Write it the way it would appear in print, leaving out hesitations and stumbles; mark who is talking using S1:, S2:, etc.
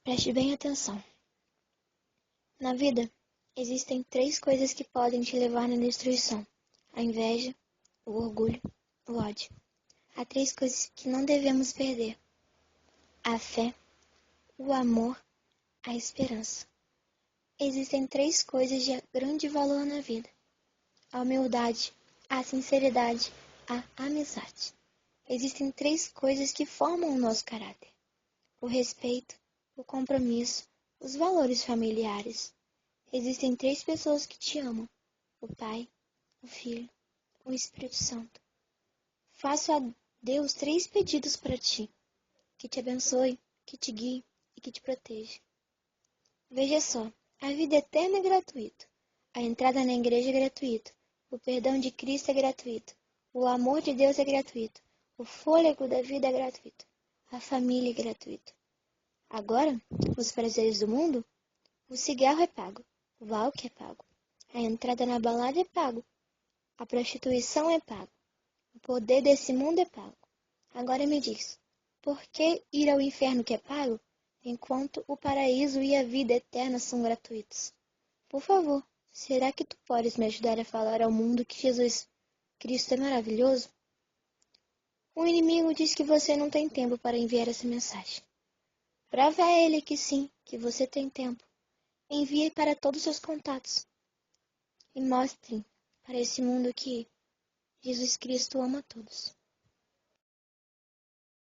S1: Preste bem atenção. Na vida, existem 3 coisas que podem te levar na destruição: a inveja, o orgulho, o ódio. Há 3 coisas que não devemos perder: a fé, o amor, a esperança. Existem 3 coisas de grande valor na vida: a humildade, a sinceridade, a amizade. Existem 3 coisas que formam o nosso caráter: o respeito, o compromisso, os valores familiares. Existem 3 pessoas que te amam: o Pai, o Filho, o Espírito Santo. Faço a Deus 3 pedidos para ti: que te abençoe, que te guie e que te proteja. Veja só, a vida eterna é gratuita, a entrada na igreja é gratuita, o perdão de Cristo é gratuito, o amor de Deus é gratuito, o fôlego da vida é gratuito, a família é gratuita. Agora, os prazeres do mundo, o cigarro é pago, o álcool é pago, a entrada na balada é pago, a prostituição é pago, o poder desse mundo é pago. Agora me diz, por que ir ao inferno que é pago, enquanto o paraíso e a vida eterna são gratuitos? Por favor, será que tu podes me ajudar a falar ao mundo que Jesus Cristo é maravilhoso? O inimigo diz que você não tem tempo para enviar essa mensagem. Prove a ele que sim, que você tem tempo. Envie para todos os seus contatos e mostre para esse mundo que Jesus Cristo ama todos.